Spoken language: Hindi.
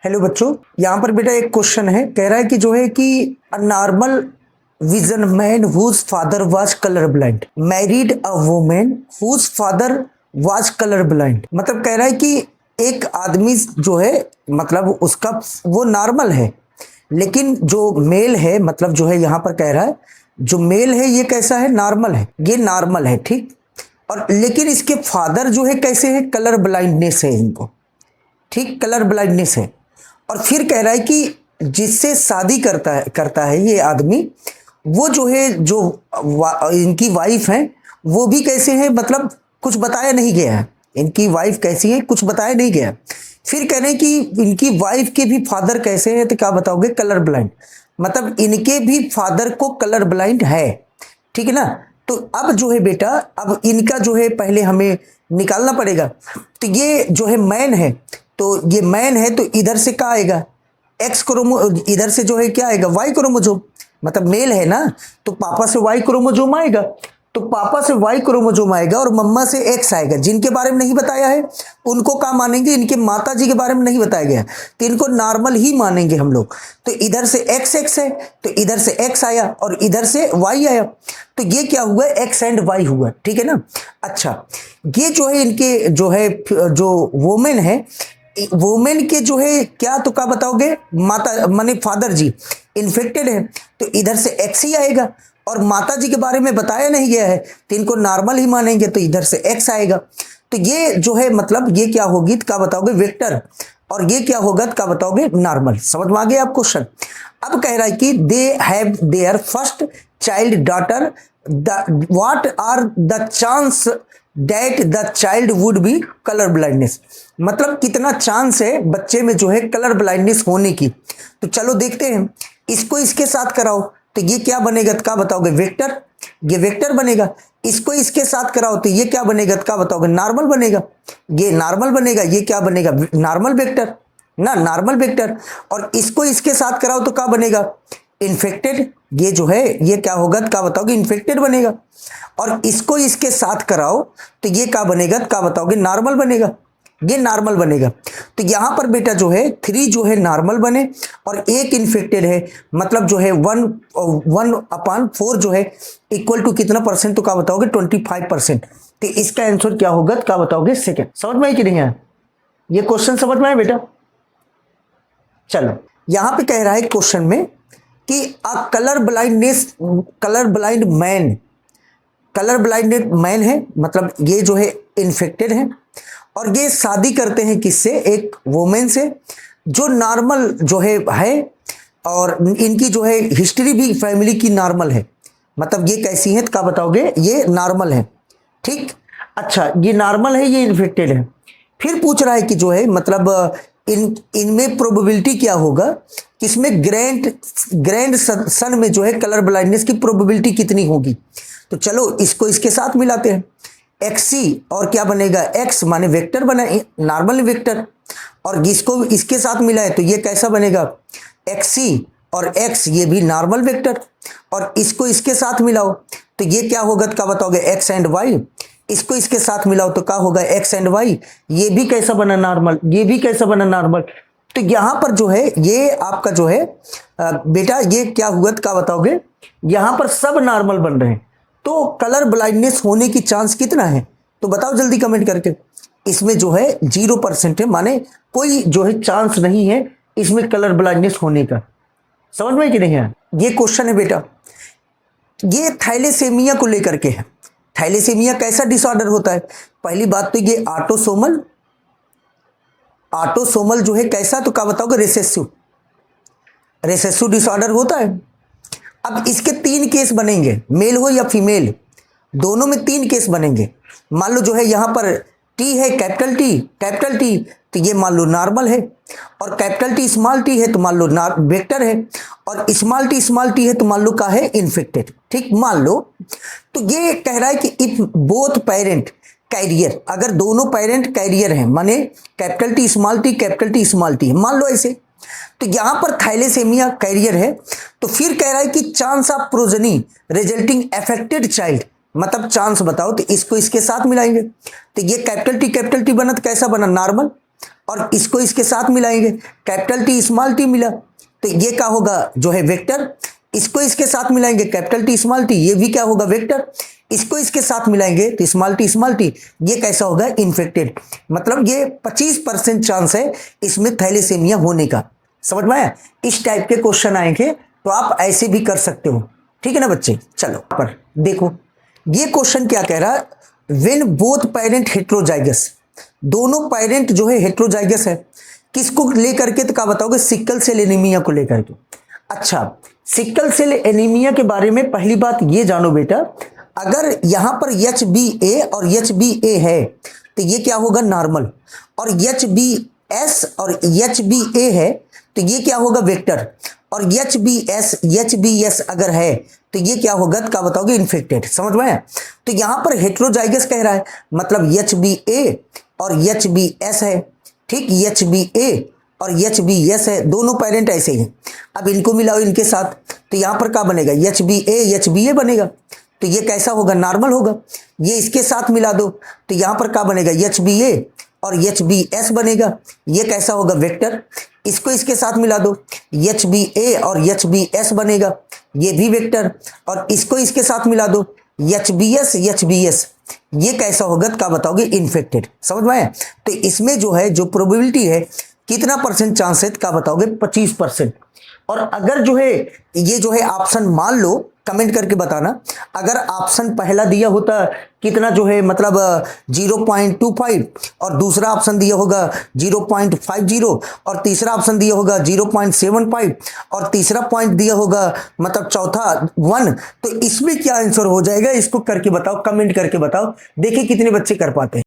हेलो बच्चों, यहाँ पर बेटा एक क्वेश्चन है, कह रहा है कि जो है कि a normal vision man whose father was colour blind married a women whose father was colour blind. मतलब कह रहा है कि एक आदमी जो है, मतलब उसका वो नॉर्मल है, लेकिन जो मेल है, मतलब जो है यहाँ पर कह रहा है जो मेल है ये कैसा है, नॉर्मल है, ये नॉर्मल है, ठीक। और लेकिन इसके फादर जो है कैसे है, कलर ब्लाइंडनेस है इनको, ठीक, कलर ब्लाइंडनेस है। और फिर कह रहा है कि जिससे शादी करता है ये आदमी, वो जो है जो इनकी वाइफ है वो भी कैसे है, मतलब कुछ बताया नहीं गया है, इनकी वाइफ कैसी है कुछ बताया नहीं गया है। फिर कह रहे हैं कि इनकी वाइफ के भी फादर कैसे हैं, तो क्या बताओगे, कलर ब्लाइंड, मतलब इनके भी फादर को कलर ब्लाइंड है, ठीक है ना। तो अब जो है बेटा, अब इनका जो है पहले हमें निकालना पड़ेगा। तो ये जो है मैन है, तो ये मैन है तो इधर से क्या आएगा, एक्स क्रोमो, इधर से जो है क्या आएगा, वाई क्रोमोजोम, मतलब मेल है ना, तो पापा से वाई क्रोमोजोम आएगा, तो पापा से वाई क्रोमोजोम आएगा और मम्मा से एक्स आएगा। जिनके बारे में नहीं बताया है उनको क्या मानेंगे, इनके माता जी के बारे में नहीं बताया गया, तो इनको नॉर्मल ही मानेंगे हम लोग। तो इधर से एक्स एक्स है, तो इधर से एक्स आया और इधर से वाई आया, तो ये क्या हुआ, एक्स एंड वाई हुआ, ठीक है ना। अच्छा, ये जो है इनके जो है जो वोमेन है, वुमेन के जो है क्या, तो क्या बताओगे, माता माने फादर जी इन्फेक्टेड है, तो इधर से एक्स ही आएगा। और माता जी के बारे में बताया नहीं गया है तो इनको नॉर्मल ही मानेंगे, तो इधर से एक्स आएगा। तो ये जो है मतलब ये क्या होगी, तो क्या बताओगे, वेक्टर, और ये क्या होगा, तो क्या बताओगे, नॉर्मल। समझ में आ गया आप क्वेश्चन। अब कह रहा है कि they have their first child daughter, what are the chance that the child would be colour blindness, मतलब कितना चांस है बच्चे में जो है कलर ब्लाइंडनेस होने की। तो चलो देखते हैं, इसको इसके साथ कराओ तो ये क्या बनेगा, क्या बताओगे, वेक्टर, ये वेक्टर बनेगा। इसको इसके साथ कराओ तो ये क्या बनेगा, क्या बताओगे, नॉर्मल बनेगा, ये नॉर्मल बनेगा, ये क्या बनेगा, नॉर्मल वेक्टर ना, नॉर्मल वेक्टर। और इसको इसके साथ कराओ तो क्या बनेगा, इन्फेक्टेड, ये जो है ये क्या होगा, क्या बताओगे, इन्फेक्टेड बनेगा। और इसको इसके साथ कराओ तो ये क्या बनेगा, क्या बताओगे, नॉर्मल बनेगा, ये नॉर्मल बनेगा। तो यहां पर बेटा जो है 3 जो है नॉर्मल बने और एक इन्फेक्टेड है, मतलब जो है 1/4 जो है इक्वल टू कितना परसेंट, तो क्या बताओगे, 25%। तो इसका आंसर क्या होगा, क्या बताओगे, सेकेंड। समझ में आई कि नहीं है, ये क्वेश्चन समझ में आया बेटा। चलो यहां पे कह रहा है क्वेश्चन में कि a colour blind man, colour blinded man है, मतलब ये जो है इन्फेक्टेड है और ये शादी करते हैं किससे, एक वुमेन से जो नॉर्मल जो है और इनकी जो है हिस्ट्री भी फैमिली की नॉर्मल है, मतलब ये कैसी है, तो क्या बताओगे, ये नॉर्मल है, ठीक। अच्छा, ये नॉर्मल है, ये इन्फेक्टेड है। फिर पूछ रहा है कि जो है मतलब इनमें प्रोबेबिलिटी क्या होगा, किसमें ग्रैंड सन में जो है कलर ब्लाइंडनेस की प्रोबेबिलिटी कितनी होगी। तो चलो इसको इसके साथ मिलाते हैं, एक्सी और क्या बनेगा, एक्स माने वेक्टर बना, नॉर्मल वेक्टर, और इसको इसके साथ मिला है तो ये कैसा बनेगा, एक्सी और एक्स, ये भी नॉर्मल वेक्टर। और इसको इसके साथ मिलाओ तो ये क्या होगा, क्या बताओगे, एक्स एंड वाई। इसको इसके साथ मिलाओ तो क्या होगा, एक्स एंड वाई, ये भी कैसा बना, नॉर्मल, ये भी कैसा बना, नॉर्मल। तो यहां पर जो है ये आपका जो है बेटा ये क्या हुआ, तो क्या बताओगे, यहां पर सब नॉर्मल बन रहे हैं, तो कलर ब्लाइंडनेस होने की चांस कितना है, तो बताओ जल्दी कमेंट करके। इसमें जो है 0% है, माने कोई जो है चांस नहीं है इसमें कलर ब्लाइंडनेस होने का। समझ में कि नहीं है, ये क्वेश्चन है बेटा, ये थैलेसेमिया को लेकर के है। थैलेसेमिया कैसा डिसऑर्डर होता है, पहली बात तो ये ऑटोसोमल जो है कैसा, तो क्या बताओगे, रेसेसिव डिसऑर्डर होता है। अब इसके 3 केस बनेंगे, मेल हो या फीमेल, दोनों में 3 केस बनेंगे। मान लो जो है यहां पर टी है, कैपिटल टी, तो ये मान लो नॉर्मल है, और कैपिटल टी स्मॉल टी है तो मान लो वेक्टर है, और स्मॉल टी है तो मान लो का है, इन्फेक्टेड, ठीक, मान लो। तो ये कह रहा है कि इफ बोथ पेरेंट कैरियर, अगर दोनों पेरेंट कैरियर हैं, माने कैपिटल टी स्मॉल टी है, मान लो ऐसे, तो यहां पर थैलेसेमिया कैरियर है, तो फिर कह रहा है कि chance of progeny resulting affected child, मतलब चांस बताओ, तो इसको इसके साथ मिलाएंगे तो ये कैपिटल टी बना तो कैसा बना, नॉर्मल। और इसको इसके साथ मिलाएंगे, कैपिटल टी स्मॉल टी मिला, तो ये क्या होगा जो है वेक्टर। इसको इसके साथ मिलाएंगे, कैपिटल टी स्मॉल टी, ये भी क्या होगा वेक्टर। इसको इसके साथ मिलाएंगे तो स्मॉल टी, ये कैसा होगा इन्फेक्टेड। मतलब ये 25% चांस है इसमें थैलेसीमिया होने का। समझ में आया? इस टाइप के क्वेश्चन आएंगे तो आप ऐसे भी कर सकते हो, ठीक है ना बच्चे। चलो पर देखो ये क्वेश्चन क्या कह रहा है, व्हेन बोथ पेरेंट हेट्रोजाइगस, दोनों पेरेंट जो है हेट्रोजाइगस है, किसको लेकर के, तो क्या बताओगे, सिकल सेल एनीमिया को लेकर के। अच्छा, सिकल सेल एनीमिया के बारे में पहली बात ये जानो बेटा, अगर यहां पर HbA और HbA है तो ये क्या होगा नॉर्मल, और HbS और HbA है तो ये क्या होगा वेक्टर, और HbS अगर है तो ये क्या होगा, क्या बताओगे, इन्फेक्टेड। समझ में आया? तो यहां पर हेट्रोजाइगस कह रहा है, मतलब HbA और HbS है, ठीक, HbA और HbS है, दोनों पेरेंट ऐसे ही हैं। अब इनको मिलाओ इनके साथ तो यहां पर क्या बनेगा, HbA बनेगा, तो ये कैसा होगा, नॉर्मल होगा। ये इसके साथ मिला दो तो यहां पर क्या बनेगा, HbA और HbS बनेगा, ये कैसा होगा, वेक्टर। इसको इसके साथ मिला दो, HbA और HbS बनेगा, ये भी वेक्टर। और इसको इसके साथ मिला दो, HbS, ये कैसा होगा, क्या बताओगे, इन्फेक्टेड। समझ में आया? तो इसमें जो है जो प्रोबेबिलिटी है कितना परसेंट चांस है, क्या बताओगे, 25%। और अगर जो है ये जो है ऑप्शन मान लो, कमेंट करके बताना, अगर ऑप्शन पहला दिया होता कितना जो है मतलब 0.25 और दूसरा ऑप्शन दिया होगा 0.50 और तीसरा ऑप्शन दिया होगा 0.75 और तीसरा पॉइंट दिया होगा मतलब चौथा 1, तो इसमें क्या आंसर हो जाएगा, इसको करके बताओ, कमेंट करके बताओ, देखिए कितने बच्चे कर पाते हैं।